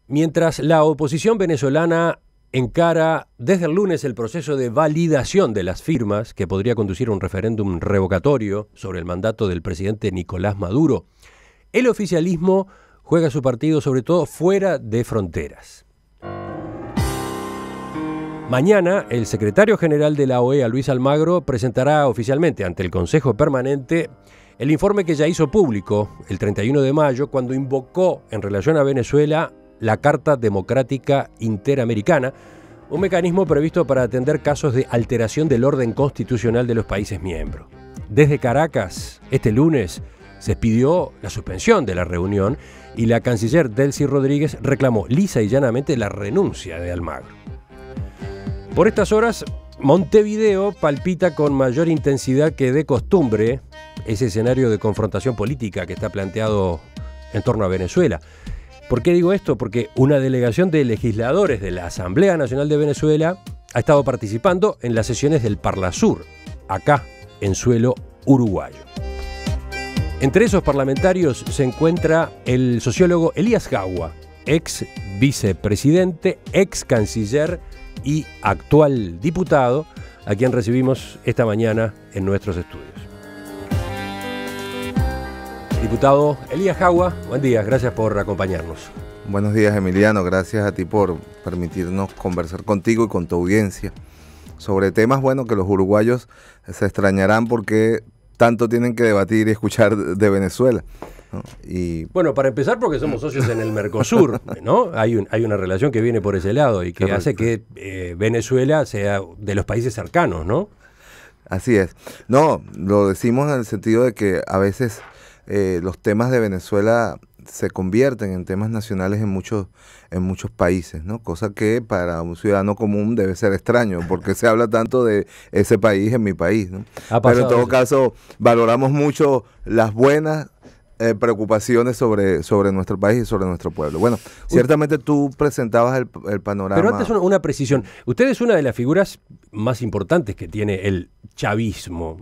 Mientras la oposición venezolana encara desde el lunes el proceso de validación de las firmas que podría conducir a un referéndum revocatorio sobre el mandato del presidente Nicolás Maduro, el oficialismo juega su partido sobre todo fuera de fronteras. Mañana, el secretario general de la OEA, Luis Almagro, presentará oficialmente ante el Consejo Permanente el informe que ya hizo público el 31 de mayo cuando invocó en relación a Venezuela la Carta Democrática Interamericana, un mecanismo previsto para atender casos de alteración del orden constitucional de los países miembros. Desde Caracas, este lunes, se pidió la suspensión de la reunión y la canciller Delcy Rodríguez reclamó lisa y llanamente la renuncia de Almagro. Por estas horas, Montevideo palpita con mayor intensidad que de costumbre ese escenario de confrontación política que está planteado en torno a Venezuela. ¿Por qué digo esto? Porque una delegación de legisladores de la Asamblea Nacional de Venezuela ha estado participando en las sesiones del Parlasur, acá en suelo uruguayo. Entre esos parlamentarios se encuentra el sociólogo Elías Jagua, ex vicepresidente, ex canciller y actual diputado, a quien recibimos esta mañana en nuestros estudios. Diputado Elías Jagua, buen día, gracias por acompañarnos. Buenos días, Emiliano, gracias a ti por permitirnos conversar contigo y con tu audiencia sobre temas, que los uruguayos se extrañarán porque tanto tienen que debatir y escuchar de Venezuela, ¿no? Y bueno, para empezar, porque somos socios en el Mercosur, ¿no? Hay una relación que viene por ese lado y que correcto, hace que Venezuela sea de los países cercanos, ¿no? Así es. No, lo decimos en el sentido de que a veces los temas de Venezuela se convierten en temas nacionales en muchos países, ¿no? Cosa que para un ciudadano común debe ser extraño, porque se habla tanto de ese país en mi país, ¿no? Pero en todo caso, valoramos mucho las buenas preocupaciones sobre nuestro país y sobre nuestro pueblo. Bueno, ciertamente tú presentabas el panorama. Pero antes una precisión. Usted es una de las figuras más importantes que tiene el chavismo.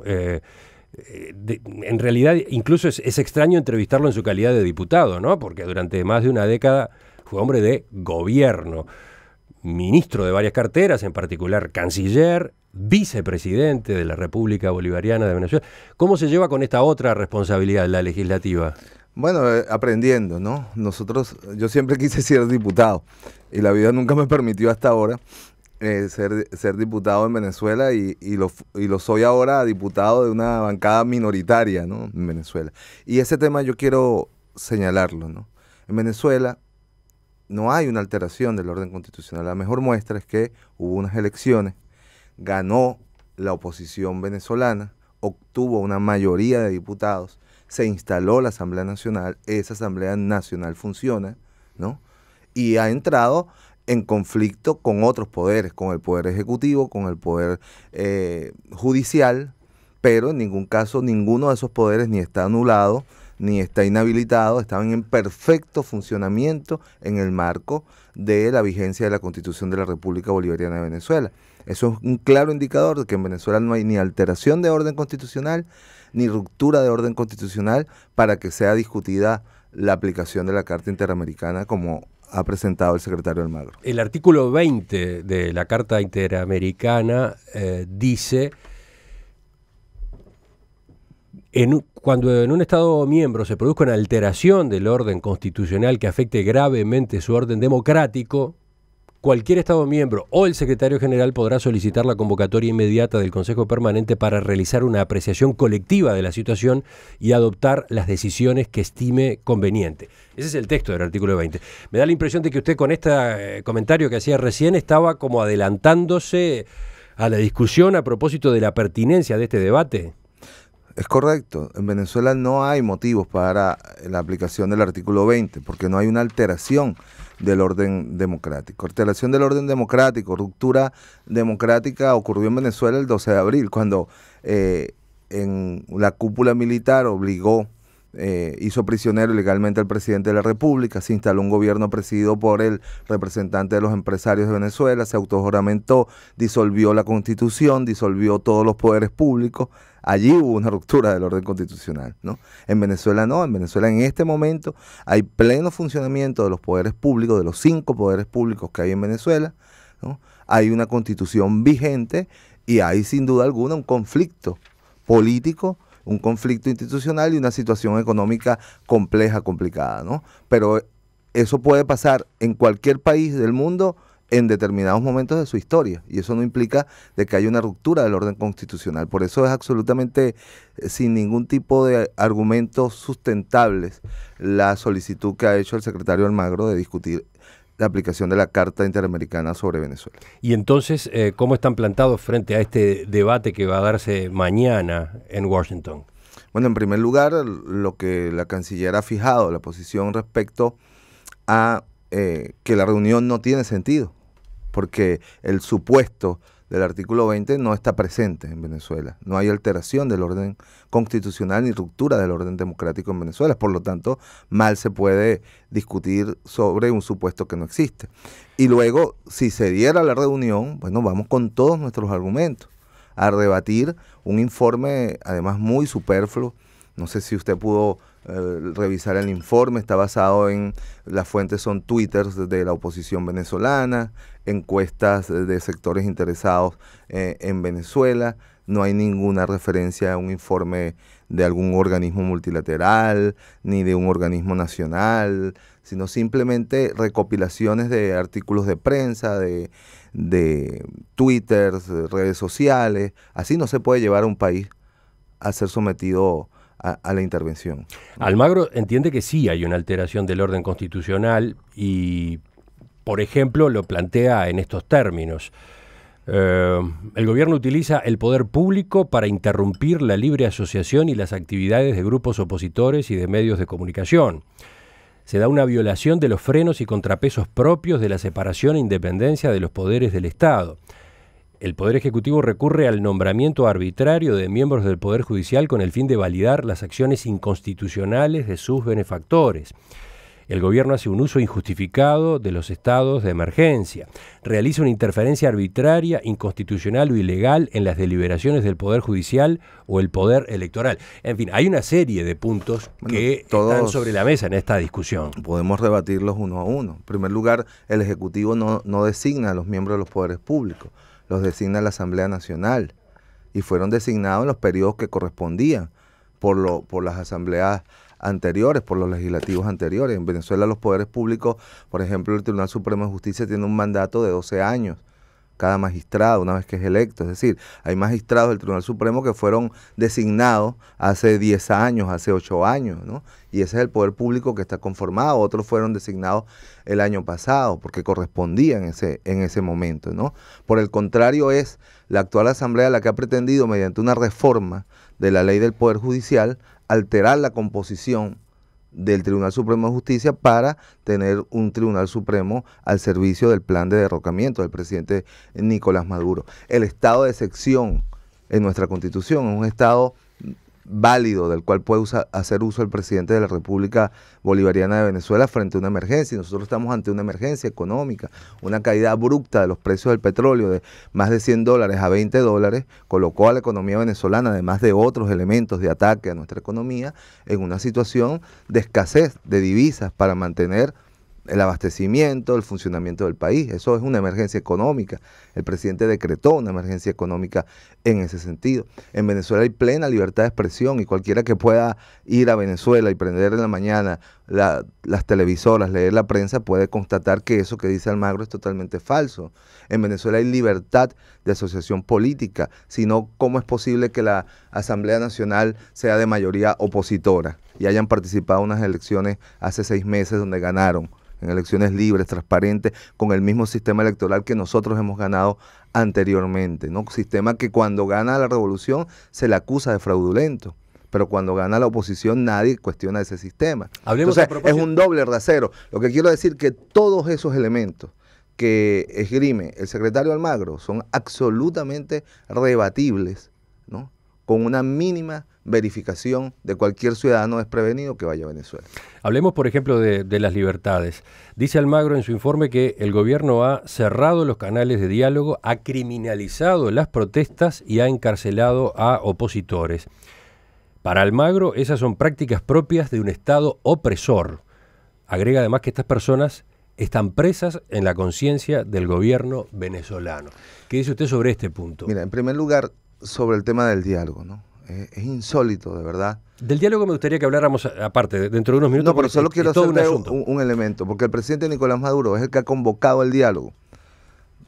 En realidad, incluso es extraño entrevistarlo en su calidad de diputado, ¿no? Porque durante más de una década fue hombre de gobierno, ministro de varias carteras, en particular canciller, vicepresidente de la República Bolivariana de Venezuela. ¿Cómo se lleva con esta otra responsabilidad, la legislativa? Bueno, aprendiendo, ¿no? Yo siempre quise ser diputado y la vida nunca me permitió hasta ahora ser diputado en Venezuela y lo soy ahora, diputado de una bancada minoritaria, ¿no? En Venezuela. Y ese tema yo quiero señalarlo, ¿no? En Venezuela no hay una alteración del orden constitucional. La mejor muestra es que hubo unas elecciones, ganó la oposición venezolana, obtuvo una mayoría de diputados, se instaló la Asamblea Nacional, esa Asamblea Nacional funciona, ¿no? Y ha entrado en conflicto con otros poderes, con el poder ejecutivo, con el poder judicial, pero en ningún caso ninguno de esos poderes ni está anulado, ni está inhabilitado, estaban en perfecto funcionamiento en el marco de la vigencia de la Constitución de la República Bolivariana de Venezuela. Eso es un claro indicador de que en Venezuela no hay ni alteración de orden constitucional, ni ruptura de orden constitucional para que sea discutida la aplicación de la Carta Interamericana como ha presentado el secretario Almagro. El artículo 20 de la Carta Interamericana dice: cuando en un Estado miembro se produzca una alteración del orden constitucional que afecte gravemente su orden democrático, cualquier Estado miembro o el secretario general podrá solicitar la convocatoria inmediata del Consejo Permanente para realizar una apreciación colectiva de la situación y adoptar las decisiones que estime conveniente. Ese es el texto del artículo 20. Me da la impresión de que usted con este comentario que hacía recién estaba como adelantándose a la discusión a propósito de la pertinencia de este debate. Es correcto. En Venezuela no hay motivos para la aplicación del artículo 20, porque no hay una alteración del orden democrático. Alteración del orden democrático, ruptura democrática ocurrió en Venezuela el 12 de abril, cuando en la cúpula militar obligó hizo prisionero ilegalmente al presidente de la República, se instaló un gobierno presidido por el representante de los empresarios de Venezuela, se autojuramentó, disolvió la Constitución, disolvió todos los poderes públicos. Allí hubo una ruptura del orden constitucional, ¿no? En Venezuela no, en Venezuela en este momento hay pleno funcionamiento de los poderes públicos, de los 5 poderes públicos que hay en Venezuela, ¿no? Hay una constitución vigente y hay sin duda alguna un conflicto político, un conflicto institucional y una situación económica compleja, complicada, ¿no? Pero eso puede pasar en cualquier país del mundo en determinados momentos de su historia, y eso no implica de que haya una ruptura del orden constitucional. Por eso es absolutamente sin ningún tipo de argumentos sustentables la solicitud que ha hecho el secretario Almagro de discutir la aplicación de la Carta Interamericana sobre Venezuela. Y entonces, ¿cómo están plantados frente a este debate que va a darse mañana en Washington? Bueno, en primer lugar, lo que la canciller ha fijado, la posición respecto a que la reunión no tiene sentido, porque el supuesto del artículo 20 no está presente en Venezuela. No hay alteración del orden constitucional ni ruptura del orden democrático en Venezuela. Por lo tanto, mal se puede discutir sobre un supuesto que no existe. Y luego, si se diera la reunión, bueno, vamos con todos nuestros argumentos a rebatir un informe, además muy superfluo. No sé si usted pudo revisar el informe, está basado en, las fuentes son twitters de la oposición venezolana, encuestas de sectores interesados en Venezuela, no hay ninguna referencia a un informe de algún organismo multilateral, ni de un organismo nacional, sino simplemente recopilaciones de artículos de prensa, de twitters, de redes sociales. Así no se puede llevar a un país a ser sometido a la intervención. Almagro entiende que sí hay una alteración del orden constitucional y, por ejemplo, lo plantea en estos términos. El gobierno utiliza el poder público para interrumpir la libre asociación y las actividades de grupos opositores y de medios de comunicación. Se da una violación de los frenos y contrapesos propios de la separación e independencia de los poderes del Estado. El Poder Ejecutivo recurre al nombramiento arbitrario de miembros del Poder Judicial con el fin de validar las acciones inconstitucionales de sus benefactores. El gobierno hace un uso injustificado de los estados de emergencia. Realiza una interferencia arbitraria, inconstitucional o ilegal en las deliberaciones del Poder Judicial o el Poder Electoral. En fin, hay una serie de puntos que están sobre la mesa en esta discusión. Podemos rebatirlos uno a uno. En primer lugar, el Ejecutivo no designa a los miembros de los poderes públicos, los designa la Asamblea Nacional y fueron designados en los periodos que correspondían por las asambleas anteriores, por los legislativos anteriores. En Venezuela los poderes públicos, por ejemplo, el Tribunal Supremo de Justicia tiene un mandato de 12 años, cada magistrado, una vez que es electo. Es decir, hay magistrados del Tribunal Supremo que fueron designados hace 10 años, hace 8 años, ¿no? Y ese es el poder público que está conformado. Otros fueron designados el año pasado porque correspondían en ese momento, ¿no? Por el contrario, es la actual Asamblea la que ha pretendido, mediante una reforma de la ley del Poder Judicial, alterar la composición del Tribunal Supremo de Justicia para tener un Tribunal Supremo al servicio del plan de derrocamiento del presidente Nicolás Maduro. El estado de excepción en nuestra Constitución es un estado válido del cual puede hacer uso el presidente de la República Bolivariana de Venezuela frente a una emergencia. Y nosotros estamos ante una emergencia económica, una caída abrupta de los precios del petróleo de más de $100 a $20, colocó a la economía venezolana, además de otros elementos de ataque a nuestra economía, en una situación de escasez de divisas para mantener el abastecimiento, el funcionamiento del país. Eso es una emergencia económica. El presidente decretó una emergencia económica en ese sentido. En Venezuela hay plena libertad de expresión y cualquiera que pueda ir a Venezuela y prender en la mañana las televisoras, leer la prensa, puede constatar que eso que dice Almagro es totalmente falso. En Venezuela hay libertad de asociación política, sino cómo es posible que la Asamblea Nacional sea de mayoría opositora y hayan participado en unas elecciones hace 6 meses donde ganaron, en elecciones libres, transparentes, con el mismo sistema electoral que nosotros hemos ganado anteriormente, ¿no? Sistema que cuando gana la revolución se le acusa de fraudulento, pero cuando gana la oposición nadie cuestiona ese sistema. Entonces es un doble rasero. Lo que quiero decir que todos esos elementos que esgrime el secretario Almagro son absolutamente rebatibles, ¿no? Con una mínima verificación de cualquier ciudadano desprevenido que vaya a Venezuela. Hablemos, por ejemplo, de las libertades. Dice Almagro en su informe que el gobierno ha cerrado los canales de diálogo, ha criminalizado las protestas y ha encarcelado a opositores. Para Almagro, esas son prácticas propias de un Estado opresor. Agrega además que estas personas están presas en la conciencia del gobierno venezolano. ¿Qué dice usted sobre este punto? Mira, en primer lugar, sobre el tema del diálogo, ¿no? Es insólito, de verdad. Del diálogo me gustaría que habláramos aparte, dentro de unos minutos. No, pero solo quiero hacer un elemento, porque el presidente Nicolás Maduro es el que ha convocado el diálogo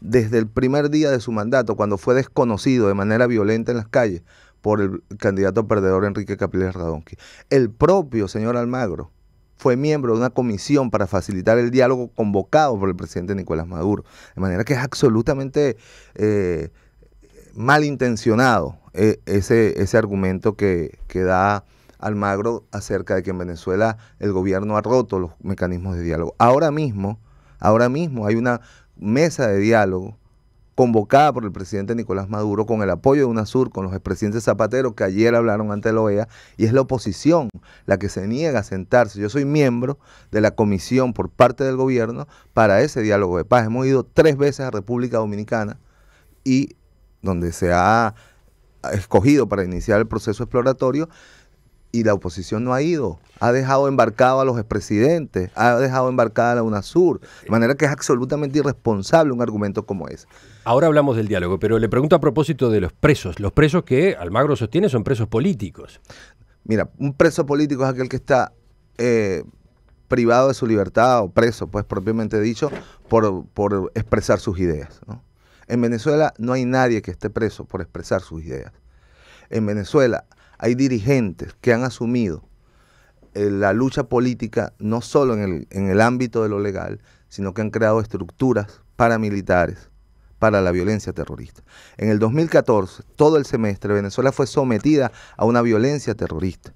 desde el primer día de su mandato, cuando fue desconocido de manera violenta en las calles por el candidato perdedor Enrique Capriles Radonqui. El propio señor Almagro fue miembro de una comisión para facilitar el diálogo convocado por el presidente Nicolás Maduro. De manera que es absolutamente malintencionado ese argumento que da Almagro acerca de que en Venezuela el gobierno ha roto los mecanismos de diálogo. Ahora mismo hay una mesa de diálogo convocada por el presidente Nicolás Maduro con el apoyo de UNASUR, con los expresidentes Zapatero que ayer hablaron ante la OEA, y es la oposición la que se niega a sentarse. Yo soy miembro de la comisión por parte del gobierno para ese diálogo de paz. Hemos ido 3 veces a República Dominicana y donde se ha escogido para iniciar el proceso exploratorio, y la oposición no ha ido, ha dejado embarcado a los expresidentes, ha dejado embarcada a la UNASUR, de manera que es absolutamente irresponsable un argumento como ese. Ahora hablamos del diálogo, pero le pregunto a propósito de los presos que Almagro sostiene son presos políticos. Mira, un preso político es aquel que está privado de su libertad o preso, pues propiamente dicho, por expresar sus ideas, ¿no? En Venezuela no hay nadie que esté preso por expresar sus ideas. En Venezuela hay dirigentes que han asumido la lucha política no solo en el ámbito de lo legal, sino que han creado estructuras paramilitares para la violencia terrorista. En el 2014, todo el semestre, Venezuela fue sometida a una violencia terrorista,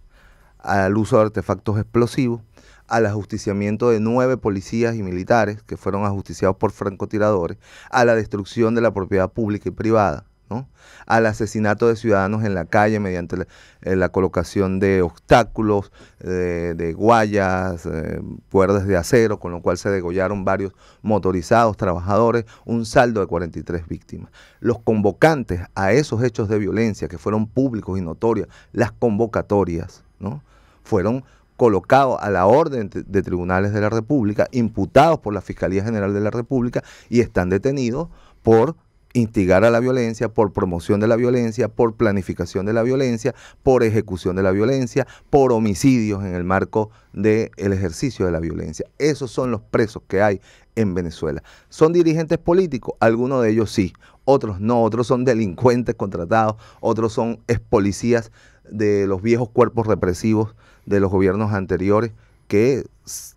al uso de artefactos explosivos, al ajusticiamiento de 9 policías y militares que fueron ajusticiados por francotiradores, a la destrucción de la propiedad pública y privada, ¿no? Al asesinato de ciudadanos en la calle mediante la colocación de obstáculos, de guayas, cuerdas de acero, con lo cual se degollaron varios motorizados, trabajadores, un saldo de 43 víctimas. Los convocantes a esos hechos de violencia que fueron públicos y notorios, las convocatorias, ¿no?, fueron colocados a la orden de tribunales de la República, imputados por la Fiscalía General de la República y están detenidos por instigar a la violencia, por promoción de la violencia, por planificación de la violencia, por ejecución de la violencia, por homicidios en el marco del ejercicio de la violencia. Esos son los presos que hay en Venezuela. ¿Son dirigentes políticos? Algunos de ellos sí, otros no, otros son delincuentes contratados, otros son expolicías de los viejos cuerpos represivos de los gobiernos anteriores que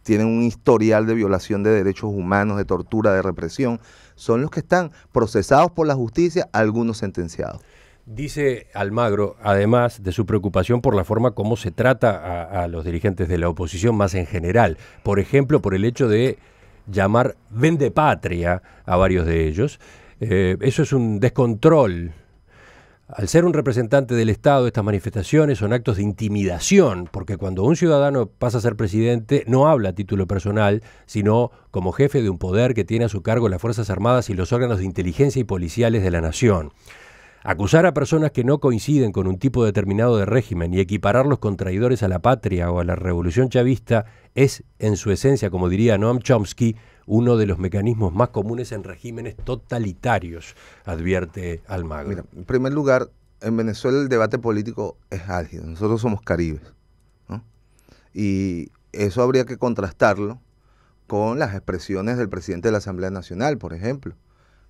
tienen un historial de violación de derechos humanos, de tortura, de represión. Son los que están procesados por la justicia, algunos sentenciados. Dice Almagro, además de su preocupación por la forma como se trata a los dirigentes de la oposición más en general, por ejemplo, por el hecho de llamar vendepatria a varios de ellos, eso es un descontrol. Al ser un representante del Estado, estas manifestaciones son actos de intimidación, porque cuando un ciudadano pasa a ser presidente, no habla a título personal, sino como jefe de un poder que tiene a su cargo las Fuerzas Armadas y los órganos de inteligencia y policiales de la nación. Acusar a personas que no coinciden con un tipo determinado de régimen y equipararlos con traidores a la patria o a la revolución chavista es, en su esencia, como diría Noam Chomsky, uno de los mecanismos más comunes en regímenes totalitarios, advierte Almagro. Mira, en primer lugar, en Venezuela el debate político es álgido. Nosotros somos caribes, ¿no? Y eso habría que contrastarlo con las expresiones del presidente de la Asamblea Nacional, por ejemplo,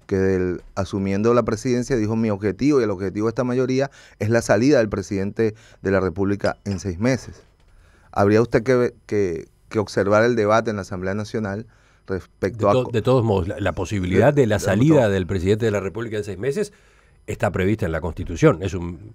que asumiendo la presidencia dijo: mi objetivo y el objetivo de esta mayoría es la salida del presidente de la República en 6 meses. Habría usted que observar el debate en la Asamblea Nacional respecto de todos modos, la posibilidad de la salida del presidente de la República en 6 meses está prevista en la Constitución. Es un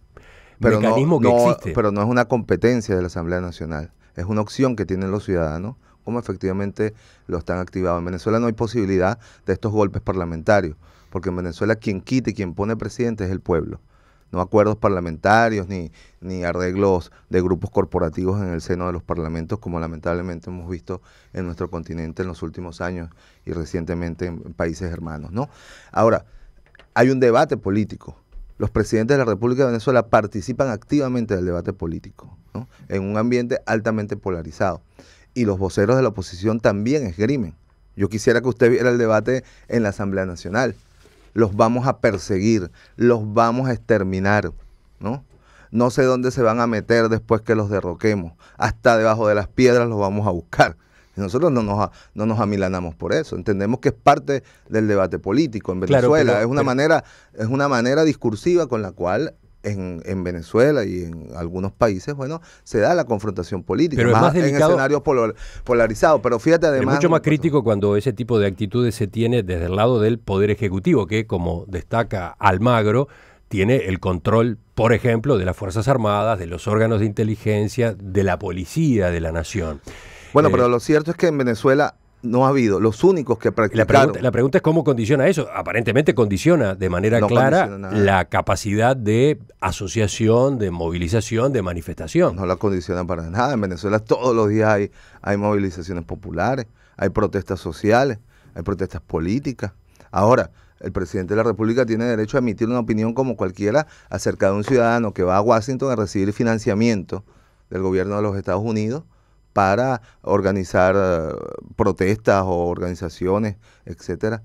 mecanismo que existe. Pero no es una competencia de la Asamblea Nacional. Es una opción que tienen los ciudadanos, como efectivamente lo están activados. En Venezuela no hay posibilidad de estos golpes parlamentarios, porque en Venezuela quien quita y quien pone presidente es el pueblo. no acuerdos parlamentarios ni arreglos de grupos corporativos en el seno de los parlamentos, como lamentablemente hemos visto en nuestro continente en los últimos años y recientemente en países hermanos, ¿no? Ahora, hay un debate político. Los presidentes de la República de Venezuela participan activamente del debate político, ¿no? En un ambiente altamente polarizado. Y los voceros de la oposición también esgrimen. Yo quisiera que usted viera el debate en la Asamblea Nacional. Los vamos a perseguir, los vamos a exterminar, ¿no? No sé dónde se van a meter después que los derroquemos. Hasta debajo de las piedras los vamos a buscar. Y nosotros no nos amilanamos por eso. Entendemos que es parte del debate político en Venezuela. Claro, es una manera discursiva con la cual en Venezuela y en algunos países, bueno, se da la confrontación política, pero más en escenarios polarizados. Pero fíjate, además... Es mucho más crítico cuando ese tipo de actitudes se tiene desde el lado del Poder Ejecutivo, que, como destaca Almagro, tiene el control, por ejemplo, de las Fuerzas Armadas, de los órganos de inteligencia, de la policía de la nación. Bueno, pero lo cierto es que en Venezuela no ha habido, los únicos que practicaron... La pregunta es cómo condiciona eso. Aparentemente condiciona de manera clara la capacidad de asociación, de movilización, de manifestación. No la condiciona para nada. En Venezuela todos los días hay movilizaciones populares, hay protestas sociales, hay protestas políticas. Ahora, el presidente de la República tiene derecho a emitir una opinión como cualquiera acerca de un ciudadano que va a Washington a recibir financiamiento del gobierno de los Estados Unidos para organizar protestas o organizaciones, etcétera,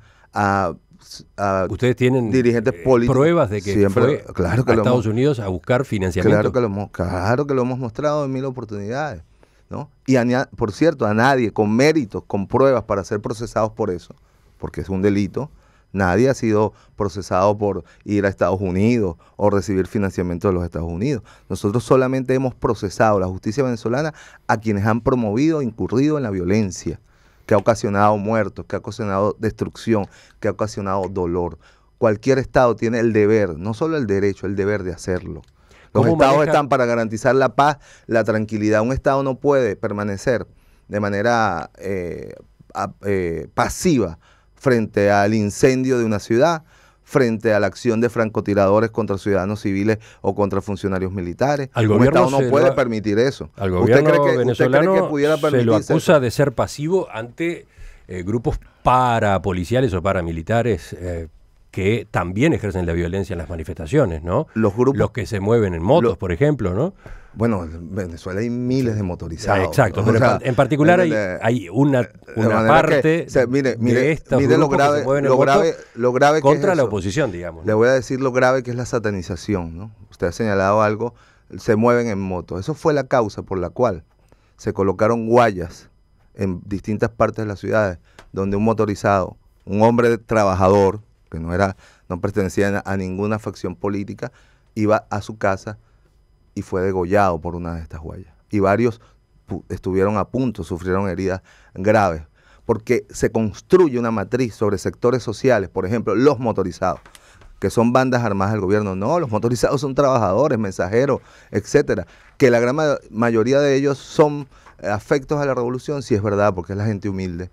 ustedes tienen dirigentes políticos, pruebas de que fue a Estados Unidos a buscar financiamiento. Claro que lo hemos mostrado en 1000 oportunidades, ¿no? Y por cierto, a nadie con méritos, con pruebas para ser procesados por eso, porque es un delito. Nadie ha sido procesado por ir a Estados Unidos o recibir financiamiento de los Estados Unidos. Nosotros solamente hemos procesado, la justicia venezolana, a quienes han promovido, incurrido en la violencia, que ha ocasionado muertos, que ha ocasionado destrucción, que ha ocasionado dolor. Cualquier Estado tiene el deber, no solo el derecho, el deber de hacerlo. Los Estados están para garantizar la paz, la tranquilidad. Un Estado no puede permanecer de manera pasiva frente al incendio de una ciudad, frente a la acción de francotiradores contra ciudadanos civiles o contra funcionarios militares. Un Estado no puede permitir eso. Al gobierno venezolano se lo acusa de ser pasivo ante grupos parapoliciales o paramilitares que también ejercen la violencia en las manifestaciones, ¿no? Los que se mueven en motos, por ejemplo, ¿no? Bueno, en Venezuela hay miles de motorizados. Exacto, pero en particular hay una parte de estos grupos que se mueven en motos contra la oposición, digamos, ¿no? Le voy a decir lo grave que es la satanización, ¿no? Usted ha señalado algo, se mueven en moto. Eso fue la causa por la cual se colocaron guayas en distintas partes de las ciudades donde un motorizado, un hombre trabajador, que no pertenecía a ninguna facción política, iba a su casa y fue degollado por una de estas huellas. Y varios estuvieron a punto, sufrieron heridas graves, porque se construye una matriz sobre sectores sociales, por ejemplo, los motorizados, que son bandas armadas del gobierno. No, los motorizados son trabajadores, mensajeros, etcétera, que la gran mayoría de ellos son afectos a la revolución, sí es verdad, porque es la gente humilde,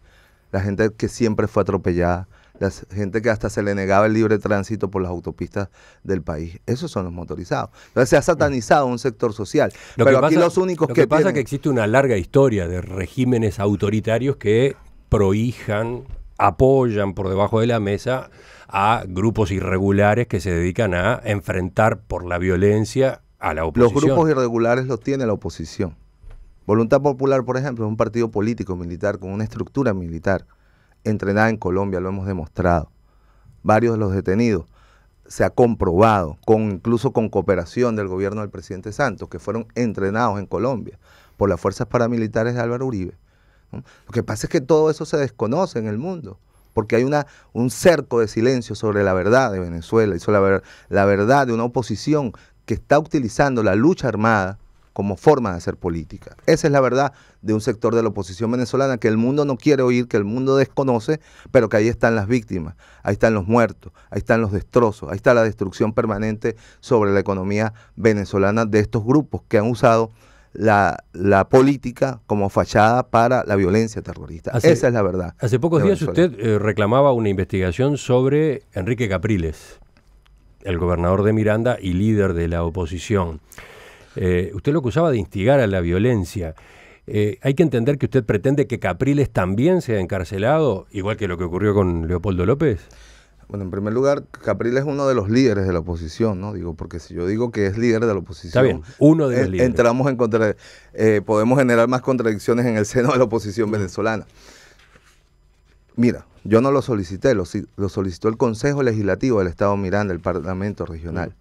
la gente que siempre fue atropellada, la gente que hasta se le negaba el libre tránsito por las autopistas del país. Esos son los motorizados. Entonces se ha satanizado un sector social. Pero aquí los únicos que pasa es que existe una larga historia de regímenes autoritarios que prohijan, apoyan por debajo de la mesa a grupos irregulares que se dedican a enfrentar por la violencia a la oposición. Los grupos irregulares los tiene la oposición. Voluntad Popular, por ejemplo, es un partido político militar con una estructura militar entrenada en Colombia, lo hemos demostrado. Varios de los detenidos se ha comprobado, incluso con cooperación del gobierno del presidente Santos, que fueron entrenados en Colombia por las fuerzas paramilitares de Álvaro Uribe, ¿no? Lo que pasa es que todo eso se desconoce en el mundo, porque hay un cerco de silencio sobre la verdad de Venezuela y sobre la verdad de una oposición que está utilizando la lucha armada como forma de hacer política. Esa es la verdad de un sector de la oposición venezolana que el mundo no quiere oír, que el mundo desconoce, pero que ahí están las víctimas, ahí están los muertos, ahí están los destrozos, ahí está la destrucción permanente sobre la economía venezolana de estos grupos que han usado la política como fachada para la violencia terrorista. Esa es la verdad. Hace pocos días usted reclamaba una investigación sobre Enrique Capriles. el gobernador de Miranda y líder de la oposición. Usted lo acusaba de instigar a la violencia. Hay que entender que usted pretende que Capriles también sea encarcelado, igual que lo que ocurrió con Leopoldo López. Bueno, en primer lugar, Capriles es uno de los líderes de la oposición, ¿no? Digo, porque si yo digo que es líder de la oposición, está bien, uno de los líderes. Entramos en podemos generar más contradicciones en el seno de la oposición venezolana. Mira, yo no lo solicité, lo solicitó el Consejo Legislativo del Estado Miranda, el Parlamento Regional.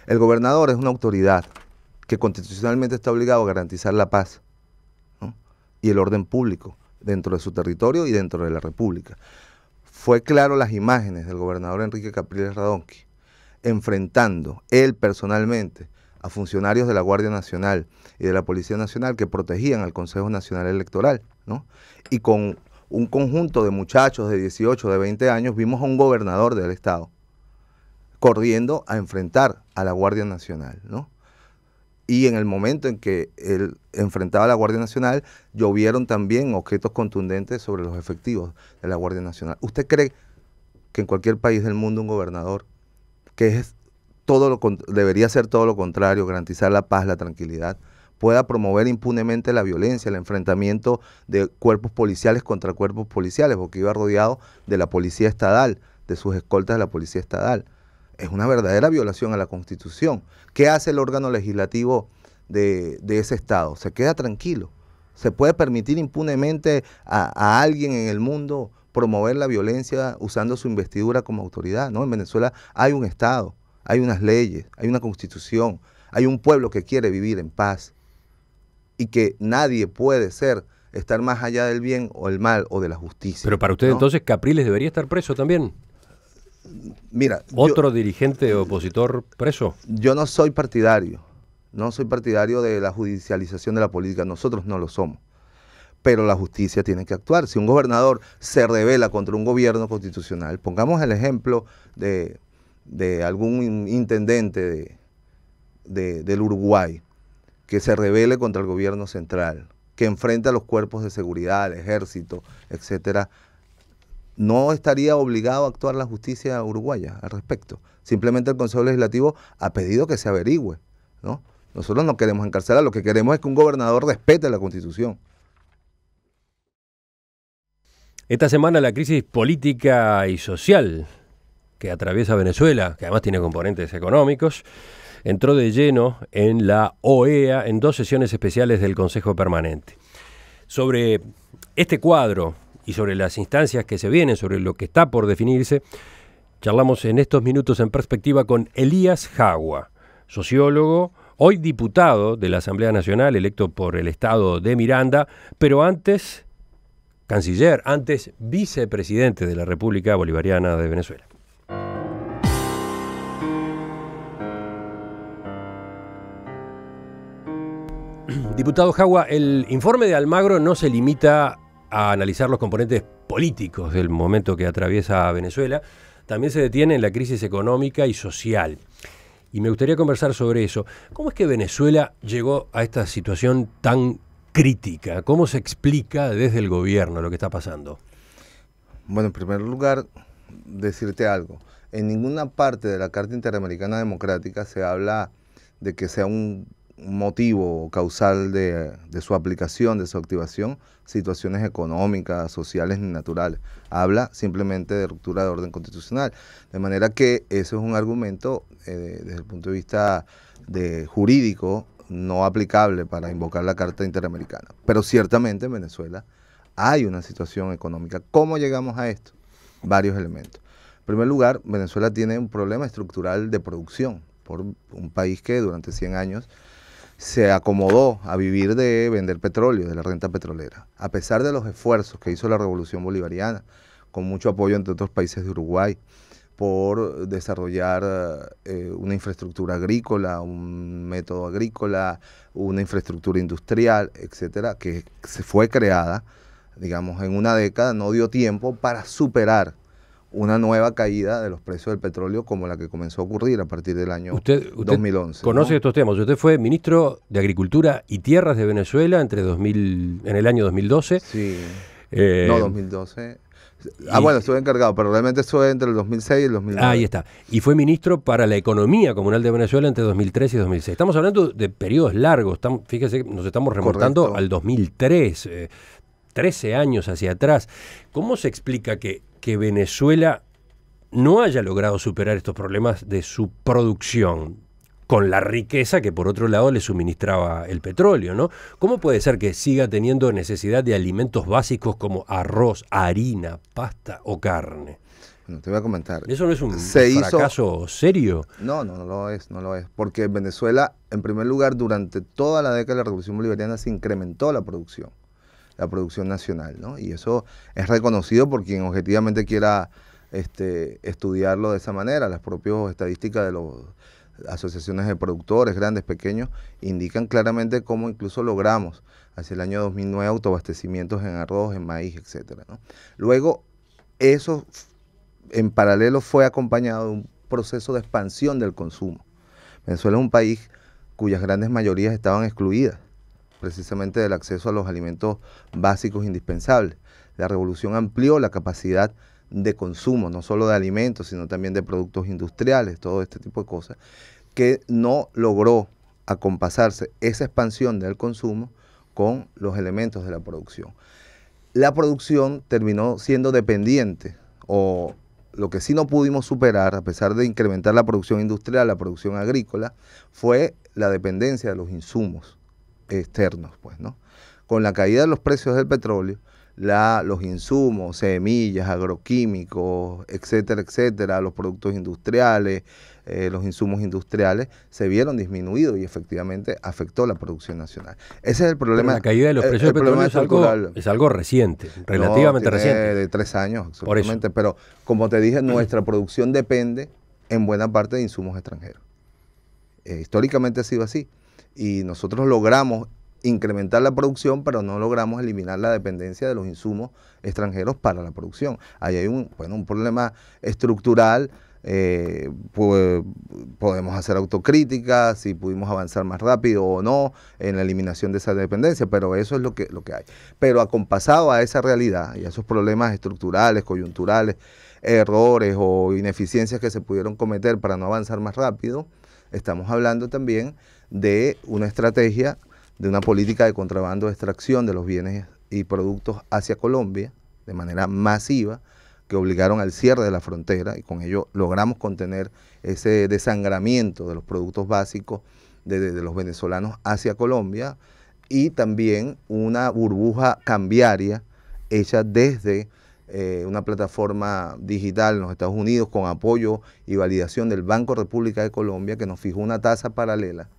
El gobernador es una autoridad que constitucionalmente está obligado a garantizar la paz, ¿no? Y el orden público dentro de su territorio y dentro de la República. Fue claro las imágenes del gobernador Enrique Capriles Radonqui enfrentando él personalmente a funcionarios de la Guardia Nacional y de la Policía Nacional que protegían al Consejo Nacional Electoral, ¿no? Y con un conjunto de muchachos de 18, de 20 años, vimos a un gobernador del estado corriendo a enfrentar a la Guardia Nacional, ¿no? Y en el momento en que él enfrentaba a la Guardia Nacional, llovieron también objetos contundentes sobre los efectivos de la Guardia Nacional. ¿Usted cree que en cualquier país del mundo un gobernador, que es debería ser todo lo contrario, garantizar la paz, la tranquilidad, pueda promover impunemente la violencia, el enfrentamiento de cuerpos policiales contra cuerpos policiales, porque iba rodeado de la policía estatal, de sus escoltas de la policía estatal? Es una verdadera violación a la Constitución. ¿Qué hace el órgano legislativo de ese estado? Se queda tranquilo. ¿Se puede permitir impunemente a alguien en el mundo promover la violencia usando su investidura como autoridad? No, en Venezuela hay un estado, hay unas leyes, hay una Constitución, hay un pueblo que quiere vivir en paz y que nadie puede estar más allá del bien o el mal o de la justicia. Pero para usted, ¿no? Entonces Capriles debería estar preso también. Mira, ¿Otro dirigente opositor preso? Yo no soy partidario de la judicialización de la política, nosotros no lo somos, pero la justicia tiene que actuar. Si un gobernador se rebela contra un gobierno constitucional, pongamos el ejemplo de algún intendente del Uruguay que se rebele contra el gobierno central, que enfrenta a los cuerpos de seguridad, el ejército, etcétera, no estaría obligado a actuar la justicia uruguaya al respecto. Simplemente el Consejo Legislativo ha pedido que se averigüe, ¿no? Nosotros no queremos encarcelar, lo que queremos es que un gobernador respete la Constitución. Esta semana la crisis política y social que atraviesa Venezuela, que además tiene componentes económicos, entró de lleno en la OEA en 2 sesiones especiales del Consejo Permanente. Sobre este cuadro y sobre las instancias que se vienen, sobre lo que está por definirse, charlamos en estos minutos en perspectiva con Elías Jagua, sociólogo, hoy diputado de la Asamblea Nacional, electo por el estado de Miranda, pero antes canciller, antes vicepresidente de la República Bolivariana de Venezuela. Diputado Jagua, el informe de Almagro no se limita a analizar los componentes políticos del momento que atraviesa Venezuela, también se detiene en la crisis económica y social. Y me gustaría conversar sobre eso. ¿Cómo es que Venezuela llegó a esta situación tan crítica? ¿Cómo se explica desde el gobierno lo que está pasando? Bueno, en primer lugar, decirte algo. En ninguna parte de la Carta Interamericana Democrática se habla de que sea un motivo causal de su aplicación, de su activación, situaciones económicas, sociales ni naturales. Habla simplemente de ruptura de orden constitucional. De manera que eso es un argumento desde el punto de vista jurídico no aplicable para invocar la Carta Interamericana. Pero ciertamente en Venezuela hay una situación económica. ¿Cómo llegamos a esto? Varios elementos. En primer lugar, Venezuela tiene un problema estructural de producción por un país que durante 100 años se acomodó a vivir de vender petróleo, de la renta petrolera. A pesar de los esfuerzos que hizo la Revolución Bolivariana, con mucho apoyo entre otros países de Uruguay, por desarrollar una infraestructura agrícola, un método agrícola, una infraestructura industrial, etcétera, que se fue creada, digamos, en una década, no dio tiempo para superar una nueva caída de los precios del petróleo como la que comenzó a ocurrir a partir del año 2011. Conoce, ¿no?, estos temas. Usted fue ministro de Agricultura y Tierras de Venezuela en el año 2012. Sí. No, 2012. Bueno, estuve encargado, pero realmente estuve entre el 2006 y el 2009. Ahí está. Y fue ministro para la Economía Comunal de Venezuela entre 2003 y 2006. Estamos hablando de periodos largos. Fíjese, nos estamos remontando Correcto. al 2003, 13 años hacia atrás. ¿Cómo se explica que Venezuela no haya logrado superar estos problemas de su producción con la riqueza que por otro lado le suministraba el petróleo, ¿no? ¿Cómo puede ser que siga teniendo necesidad de alimentos básicos como arroz, harina, pasta o carne? Bueno, te voy a comentar. ¿Eso no es un fracaso serio? No lo es. Porque en Venezuela, en primer lugar, durante toda la década de la Revolución Bolivariana se incrementó la producción nacional, ¿no? Y eso es reconocido por quien objetivamente quiera estudiarlo de esa manera. Las propias estadísticas de las asociaciones de productores, grandes, pequeños, indican claramente cómo incluso logramos hacia el año 2009 autoabastecimientos en arroz, en maíz, etcétera, ¿no? Luego, eso en paralelo fue acompañado de un proceso de expansión del consumo. Venezuela es un país cuyas grandes mayorías estaban excluidas precisamente del acceso a los alimentos básicos indispensables. La revolución amplió la capacidad de consumo, no solo de alimentos, sino también de productos industriales, todo este tipo de cosas, que no logró acompasarse esa expansión del consumo con los elementos de la producción. La producción terminó siendo dependiente, o lo que sí no pudimos superar, a pesar de incrementar la producción industrial, la producción agrícola, fue la dependencia de los insumos externos, pues, ¿no? Con la caída de los precios del petróleo, los insumos, semillas, agroquímicos, etcétera, los productos industriales, los insumos industriales se vieron disminuidos y efectivamente afectó la producción nacional. Ese es el problema. Pero la caída de los precios del petróleo es algo reciente, relativamente reciente. De 3 años, absolutamente. Pero como te dije, nuestra producción depende en buena parte de insumos extranjeros. Históricamente ha sido así. Y nosotros logramos incrementar la producción, pero no logramos eliminar la dependencia de los insumos extranjeros para la producción. Ahí hay un problema estructural. Pues, podemos hacer autocríticas, si pudimos avanzar más rápido o no en la eliminación de esa dependencia, pero eso es lo que hay. Pero acompasado a esa realidad y a esos problemas estructurales, coyunturales, errores o ineficiencias que se pudieron cometer para no avanzar más rápido, estamos hablando también de una estrategia, de una política de contrabando de extracción de los bienes y productos hacia Colombia de manera masiva, que obligaron al cierre de la frontera, y con ello logramos contener ese desangramiento de los productos básicos de los venezolanos hacia Colombia, y también una burbuja cambiaria hecha desde una plataforma digital en los Estados Unidos con apoyo y validación del Banco República de Colombia, que nos fijó una tasa paralela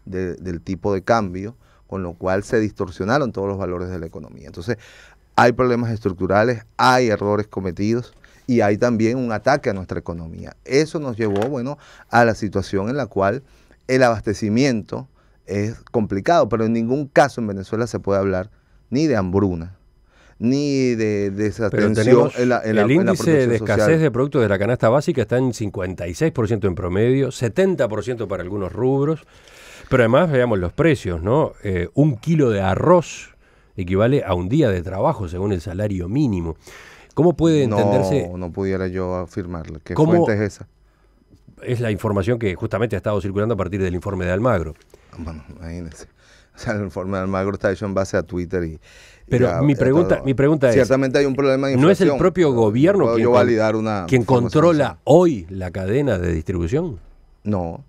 del tipo de cambio, con lo cual se distorsionaron todos los valores de la economía. Entonces, hay problemas estructurales, hay errores cometidos y hay también un ataque a nuestra economía. Eso nos llevó, bueno, a la situación en la cual el abastecimiento es complicado, pero en ningún caso en Venezuela se puede hablar ni de hambruna, ni de desatención en la el índice de escasez social de productos de la canasta básica está en 56% en promedio, 70% para algunos rubros, pero además veamos los precios, ¿no? 1 kilo de arroz equivale a un día de trabajo según el salario mínimo. ¿Cómo puede entenderse? No pudiera yo afirmarlo. ¿Qué ¿Cómo fuente es esa? Es la información que justamente ha estado circulando a partir del informe de Almagro. Bueno, imagínense. O sea, el informe de Almagro está hecho en base a Twitter Pero mi pregunta es, ciertamente hay un problema de inflación. ¿No es el propio gobierno quien controla hoy la cadena de distribución? No.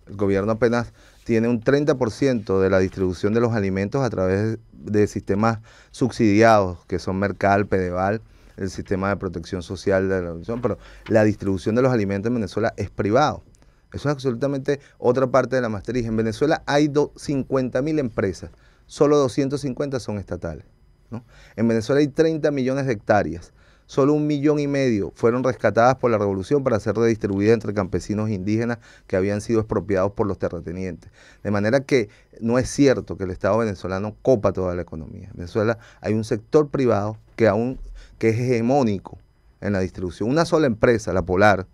El gobierno apenas tiene un 30% de la distribución de los alimentos a través de sistemas subsidiados, que son Mercal, Pedeval, el sistema de protección social de la Unión, pero la distribución de los alimentos en Venezuela es privado. Eso es absolutamente otra parte de la matriz. En Venezuela hay 50.000 empresas, solo 250 son estatales, ¿no? En Venezuela hay 30 millones de hectáreas, solo 1,5 millones fueron rescatadas por la revolución para ser redistribuidas entre campesinos indígenas que habían sido expropiados por los terratenientes. De manera que no es cierto que el Estado venezolano copa toda la economía. En Venezuela hay un sector privado que es hegemónico en la distribución. Una sola empresa, la Polar,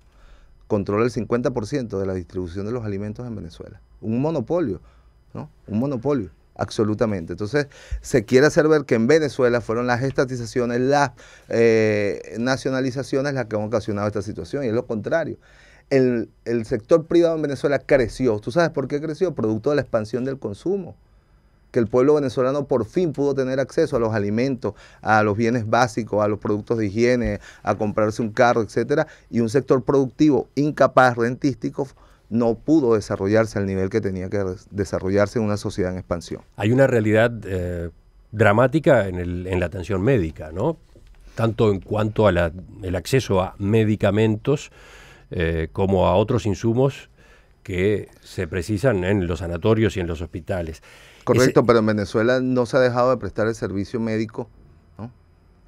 controla el 50% de la distribución de los alimentos en Venezuela. Un monopolio, ¿no? Un monopolio. absolutamente. Entonces, se quiere hacer ver que en Venezuela fueron las estatizaciones, las nacionalizaciones las que han ocasionado esta situación, y es lo contrario. El sector privado en Venezuela creció. ¿Tú sabes por qué creció? Producto de la expansión del consumo. Que el pueblo venezolano por fin pudo tener acceso a los alimentos, a los bienes básicos, a los productos de higiene, a comprarse un carro, etcétera, y un sector productivo incapaz, rentístico, no pudo desarrollarse al nivel que tenía que desarrollarse en una sociedad en expansión. Hay una realidad dramática en la atención médica, ¿no? Tanto en cuanto a el acceso a medicamentos como a otros insumos que se precisan en los sanatorios y en los hospitales. Correcto, pero en Venezuela no se ha dejado de prestar el servicio médico, ¿no?,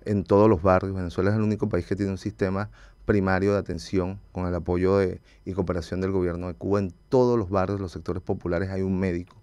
en todos los barrios. Venezuela es el único país que tiene un sistema primario de atención con el apoyo y cooperación del gobierno de Cuba. En todos los barrios, los sectores populares hay un médico.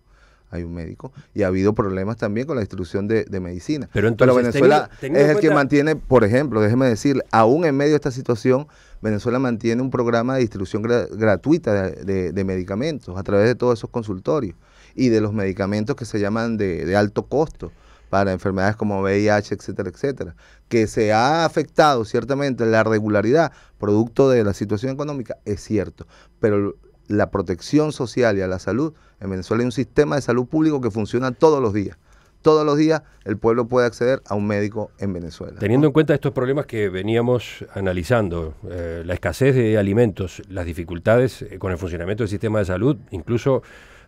Y ha habido problemas también con la distribución de medicina. Pero Venezuela es el que mantiene, por ejemplo, déjeme decir, aún en medio de esta situación, Venezuela mantiene un programa de distribución gratuita de medicamentos a través de todos esos consultorios y de los medicamentos que se llaman de alto costo para enfermedades como VIH, etcétera, etcétera, que se ha afectado ciertamente la regularidad producto de la situación económica, es cierto, pero la protección social y a la salud, en Venezuela hay un sistema de salud público que funciona todos los días. Todos los días el pueblo puede acceder a un médico en Venezuela. Teniendo en cuenta estos problemas que veníamos analizando, la escasez de alimentos, las dificultades con el funcionamiento del sistema de salud, incluso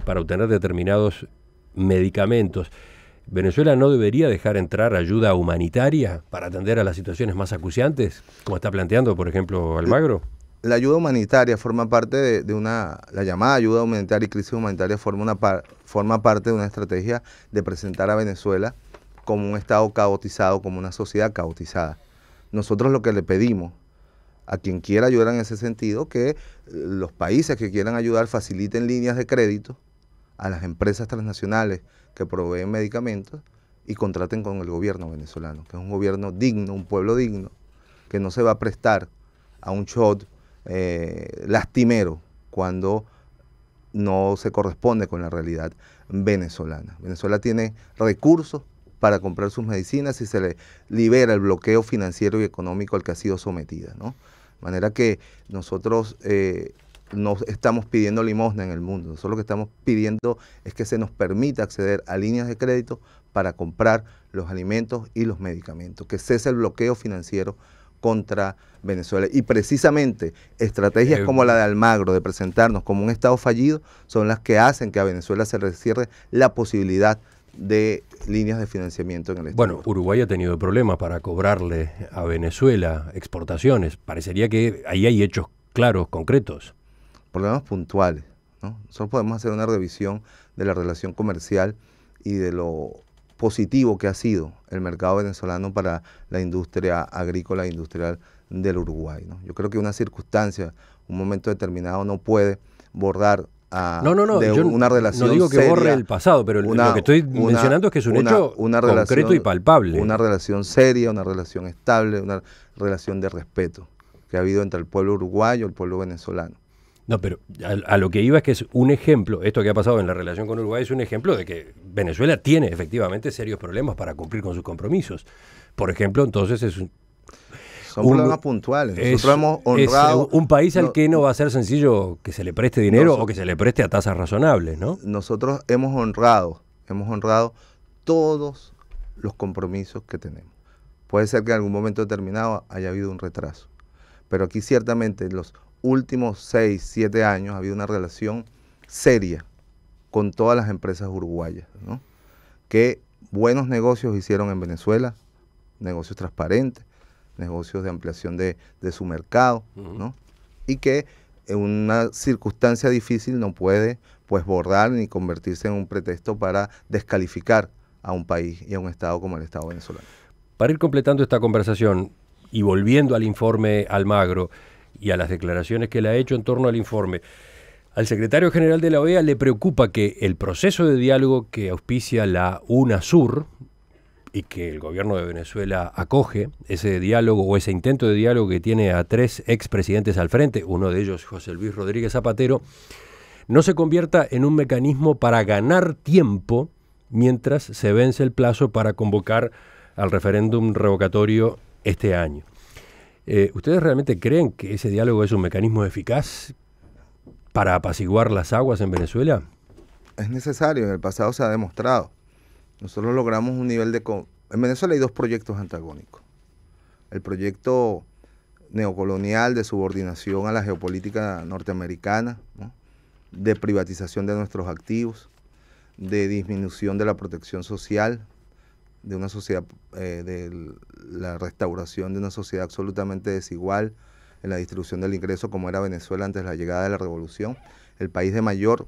para obtener determinados medicamentos, ¿Venezuela no debería dejar entrar ayuda humanitaria para atender a las situaciones más acuciantes, como está planteando, por ejemplo, Almagro? La ayuda humanitaria forma parte la llamada ayuda humanitaria y crisis humanitaria forma parte de una estrategia de presentar a Venezuela como un Estado caotizado, como una sociedad caotizada. Nosotros lo que le pedimos a quien quiera ayudar en ese sentido, que los países que quieran ayudar faciliten líneas de crédito a las empresas transnacionales que proveen medicamentos y contraten con el gobierno venezolano, que es un gobierno digno, un pueblo digno, que no se va a prestar a un shot lastimero cuando no se corresponde con la realidad venezolana. Venezuela tiene recursos para comprar sus medicinas y se le libera el bloqueo financiero y económico al que ha sido sometida, ¿no? De manera que nosotros no estamos pidiendo limosna en el mundo, nosotros lo que estamos pidiendo es que se nos permita acceder a líneas de crédito para comprar los alimentos y los medicamentos, que cese el bloqueo financiero contra Venezuela. Y precisamente estrategias como la de Almagro, de presentarnos como un Estado fallido, son las que hacen que a Venezuela se le cierre la posibilidad de líneas de financiamiento en el Estado. Bueno, Uruguay ha tenido problemas para cobrarle a Venezuela exportaciones. Parecería que ahí hay hechos claros, concretos. Problemas puntuales, ¿no? Nosotros podemos hacer una revisión de la relación comercial y de lo positivo que ha sido el mercado venezolano para la industria agrícola e industrial del Uruguay, ¿no? Yo creo que una circunstancia, un momento determinado no puede bordar una relación. No digo que seria, borre el pasado, pero lo que estoy mencionando es que es un hecho concreto y palpable. Una relación seria, una relación estable, una relación de respeto que ha habido entre el pueblo uruguayo y el pueblo venezolano. No, pero a lo que iba es que es un ejemplo, esto que ha pasado en la relación con Uruguay es un ejemplo de que Venezuela tiene efectivamente serios problemas para cumplir con sus compromisos. Por ejemplo, entonces son problemas puntuales. Nosotros hemos honrado... Es un país al que no va a ser sencillo que se le preste dinero o que se le preste a tasas razonables, ¿no? Nosotros hemos honrado todos los compromisos que tenemos. Puede ser que en algún momento determinado haya habido un retraso, pero aquí ciertamente en los últimos 6, 7 años ha habido una relación seria con todas las empresas uruguayas, ¿no? Que buenos negocios hicieron en Venezuela, negocios transparentes, negocios de ampliación de su mercado, ¿no? Y que en una circunstancia difícil no puede pues bordar ni convertirse en un pretexto para descalificar a un país y a un Estado como el Estado venezolano. Para ir completando esta conversación y volviendo al informe Almagro y a las declaraciones que él ha hecho en torno al informe, al secretario general de la OEA le preocupa que el proceso de diálogo que auspicia la UNASUR y que el gobierno de Venezuela acoge, ese diálogo o ese intento de diálogo que tiene a 3 expresidentes al frente, uno de ellos José Luis Rodríguez Zapatero, no se convierta en un mecanismo para ganar tiempo mientras se vence el plazo para convocar al referéndum revocatorio este año. ¿Ustedes realmente creen que ese diálogo es un mecanismo eficaz para apaciguar las aguas en Venezuela? Es necesario, en el pasado se ha demostrado. Nosotros logramos un nivel de... En Venezuela hay dos proyectos antagónicos. El proyecto neocolonial de subordinación a la geopolítica norteamericana, ¿no?, de privatización de nuestros activos, de disminución de la protección social, de una sociedad, de la restauración de una sociedad absolutamente desigual en la distribución del ingreso como era Venezuela antes de la llegada de la revolución, el país de mayor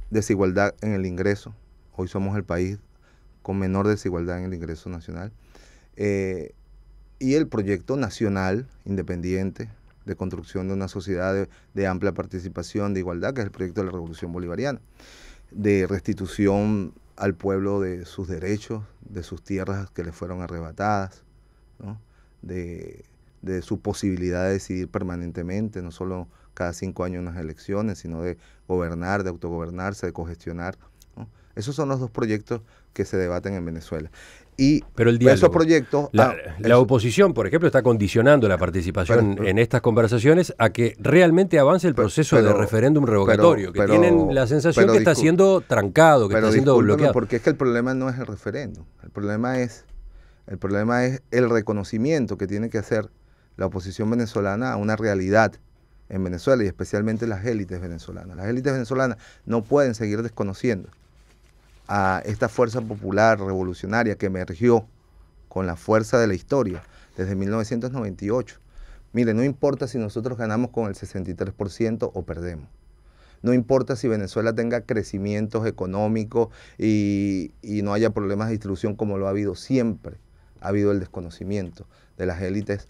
desigualdad en el ingreso. Hoy somos el país con menor desigualdad en el ingreso nacional. Y el proyecto nacional independiente de construcción de una sociedad de amplia participación, de igualdad, que es el proyecto de la Revolución Bolivariana, de restitución al pueblo de sus derechos, de sus tierras que le fueron arrebatadas, ¿no?, de su posibilidad de decidir permanentemente, no solo cada 5 años en unas elecciones, sino de gobernar, de autogobernarse, de cogestionar, ¿no? Esos son los dos proyectos que se debaten en Venezuela. Pero el diálogo, esos proyectos... La oposición, por ejemplo, está condicionando la participación en estas conversaciones a que realmente avance el proceso de referéndum revocatorio, que tienen la sensación que está siendo trancado, que está siendo bloqueado. Porque es que el problema no es el referéndum, el problema es el reconocimiento que tiene que hacer la oposición venezolana a una realidad en Venezuela y especialmente las élites venezolanas. Las élites venezolanas no pueden seguir desconociendo a esta fuerza popular revolucionaria que emergió con la fuerza de la historia desde 1998. Mire, no importa si nosotros ganamos con el 63% o perdemos. No importa si Venezuela tenga crecimientos económicos y no haya problemas de distribución como lo ha habido siempre. Ha habido el desconocimiento de las élites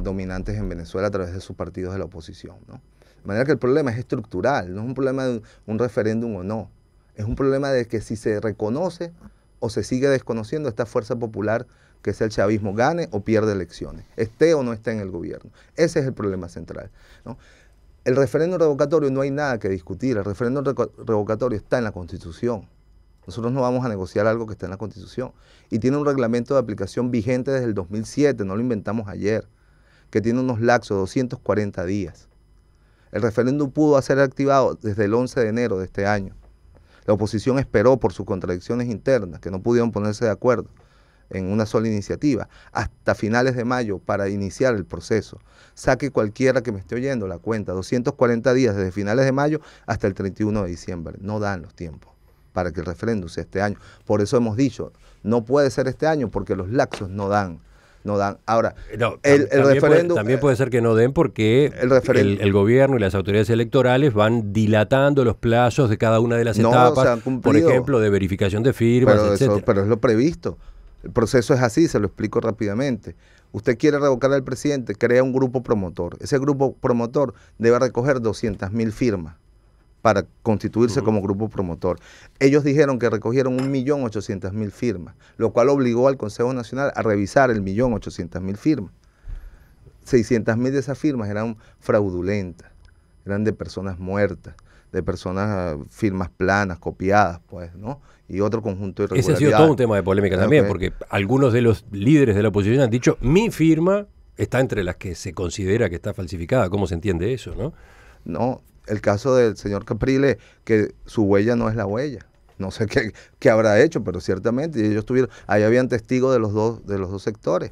dominantes en Venezuela a través de sus partidos de la oposición, ¿no? De manera que el problema es estructural, no es un problema de un referéndum o no. Es un problema de que si se reconoce o se sigue desconociendo esta fuerza popular que es el chavismo, gane o pierde elecciones, esté o no esté en el gobierno. Ese es el problema central, ¿no? El referéndum revocatorio no hay nada que discutir, el referéndum revocatorio está en la Constitución. Nosotros no vamos a negociar algo que está en la Constitución. Y tiene un reglamento de aplicación vigente desde el 2007, no lo inventamos ayer, que tiene unos lapsos de 240 días. El referéndum pudo ser activado desde el 11 de enero de este año. La oposición esperó por sus contradicciones internas, que no pudieron ponerse de acuerdo en una sola iniciativa, hasta finales de mayo para iniciar el proceso. Saque cualquiera que me esté oyendo la cuenta, 240 días desde finales de mayo hasta el 31 de diciembre. No dan los tiempos para que el referéndum sea este año. Por eso hemos dicho, no puede ser este año porque los lapsos no dan. Ahora, el referéndum... También puede ser que no den porque el gobierno y las autoridades electorales van dilatando los plazos de cada una de las etapas, por ejemplo, de verificación de firmas, etcétera. Pero es lo previsto. El proceso es así, se lo explico rápidamente. Usted quiere revocar al presidente, crea un grupo promotor. Ese grupo promotor debe recoger 200.000 firmas para constituirse como grupo promotor. Ellos dijeron que recogieron 1.800.000 firmas, lo cual obligó al Consejo Nacional a revisar el 1.800.000 firmas. 600.000 de esas firmas eran fraudulentas, eran de personas muertas, de personas, firmas planas, copiadas, pues, ¿no? Y otro conjunto de irregularidades. Ese ha sido todo un tema de polémica también, porque algunos de los líderes de la oposición han dicho, mi firma está entre las que se considera que está falsificada. ¿Cómo se entiende eso, no? No, el caso del señor Capriles, que su huella no es la huella. No sé qué habrá hecho, pero ciertamente ellos ahí habían testigos de los dos sectores.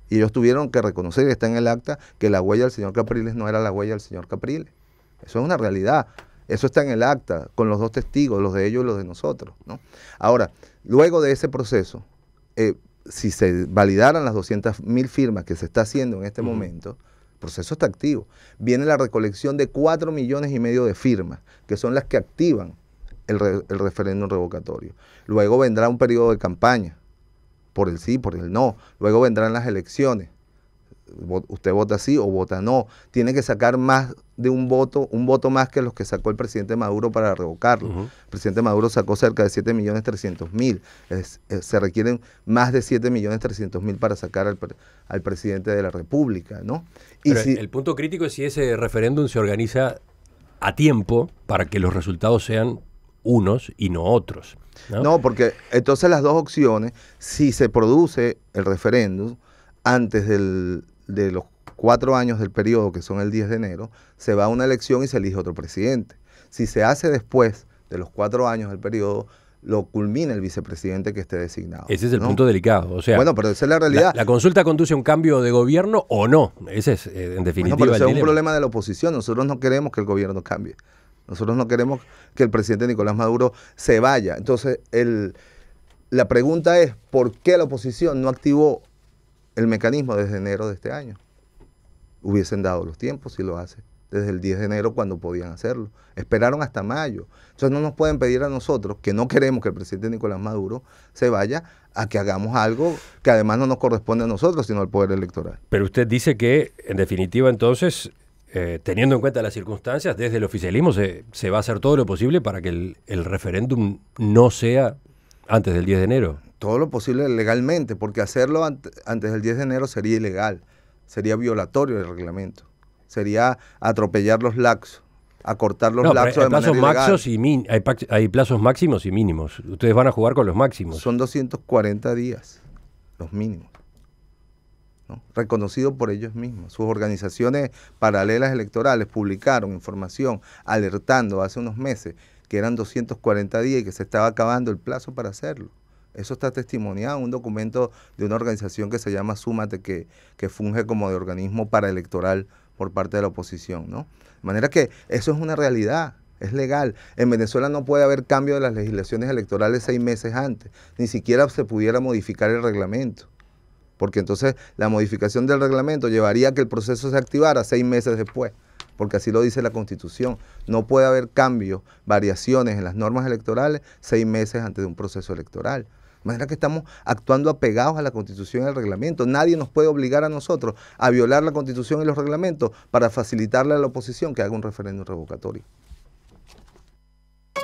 Y ellos tuvieron que reconocer, y está en el acta, que la huella del señor Capriles no era la huella del señor Capriles. Eso es una realidad. Eso está en el acta, con los dos testigos, los de ellos y los de nosotros, ¿no? Ahora, luego de ese proceso, si se validaran las 200.000 firmas que se está haciendo en este momento, el proceso está activo. Viene la recolección de 4,5 millones de firmas, que son las que activan el referéndum revocatorio. Luego vendrá un periodo de campaña, por el sí, por el no. Luego vendrán las elecciones. Usted vota sí o vota no. Tiene que sacar más de un voto más que los que sacó el presidente Maduro para revocarlo. El presidente Maduro sacó cerca de 7.300.000. Se requieren más de 7.300.000 para sacar al presidente de la República, ¿no? Pero el punto crítico es si ese referéndum se organiza a tiempo para que los resultados sean unos y no otros. No, porque entonces las dos opciones, si se produce el referéndum antes de los 4 años del periodo, que son el 10 de enero, se va a una elección y se elige otro presidente. Si se hace después de los 4 años del periodo, lo culmina el vicepresidente que esté designado. Ese es el punto delicado. O sea, bueno, pero esa es la realidad. ¿La consulta conduce a un cambio de gobierno o no? Ese es, en definitiva, pero ese el es un dilema. problema de la oposición. Nosotros no queremos que el gobierno cambie. Nosotros no queremos que el presidente Nicolás Maduro se vaya. Entonces, la pregunta es, ¿por qué la oposición no activó el mecanismo desde enero de este año? Hubiesen dado los tiempos si lo hace desde el 10 de enero cuando podían hacerlo. Esperaron hasta mayo. Entonces no nos pueden pedir a nosotros, que no queremos que el presidente Nicolás Maduro se vaya, a que hagamos algo que además no nos corresponde a nosotros, sino al poder electoral. Pero usted dice que, en definitiva, entonces, teniendo en cuenta las circunstancias, desde el oficialismo se va a hacer todo lo posible para que el referéndum no sea antes del 10 de enero. Todo lo posible legalmente, porque hacerlo antes del 10 de enero sería ilegal, sería violatorio del reglamento, sería atropellar los lapsos, acortar los lapsos de manera ilegal. Hay plazos máximos y mínimos. Ustedes van a jugar con los máximos. Son 240 días, los mínimos, ¿no? Reconocido por ellos mismos. Sus organizaciones paralelas electorales publicaron información alertando hace unos meses que eran 240 días y que se estaba acabando el plazo para hacerlo. Eso está testimoniado en un documento de una organización que se llama Súmate, que funge como de organismo paraelectoral por parte de la oposición, ¿no? De manera que eso es una realidad, es legal. En Venezuela no puede haber cambio de las legislaciones electorales 6 meses antes, ni siquiera se pudiera modificar el reglamento, porque entonces la modificación del reglamento llevaría a que el proceso se activara 6 meses después, porque así lo dice la Constitución. No puede haber cambios, variaciones en las normas electorales 6 meses antes de un proceso electoral. De manera que estamos actuando apegados a la Constitución y al reglamento. Nadie nos puede obligar a nosotros a violar la Constitución y los reglamentos para facilitarle a la oposición que haga un referéndum revocatorio.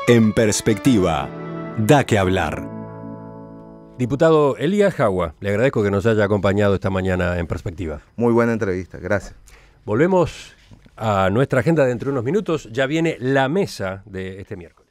En Perspectiva, da que hablar. Diputado Elías Jagua, le agradezco que nos haya acompañado esta mañana en Perspectiva. Muy buena entrevista, gracias. Volvemos a nuestra agenda dentro de unos minutos. Ya viene la mesa de este miércoles.